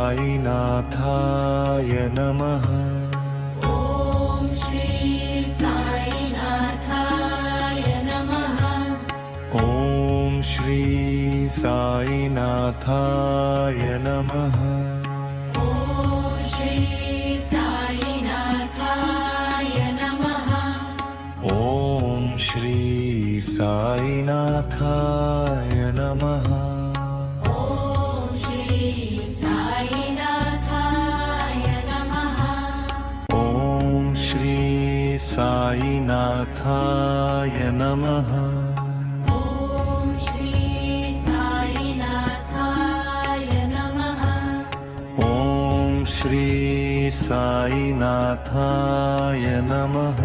साईनाथाय नमः। ॐ श्री साईनाथाय नमः। ॐ श्री साईनाथाय नमः। ॐ श्री साईनाथाय नमः। ॐ श्री साईनाथाय नमः। ॐ श्री साईनाथाय नमः। ॐ श्री साईनाथाय नमः। ॐ श्री साईनाथाय नमः। ॐ श्री साईनाथाय नमः।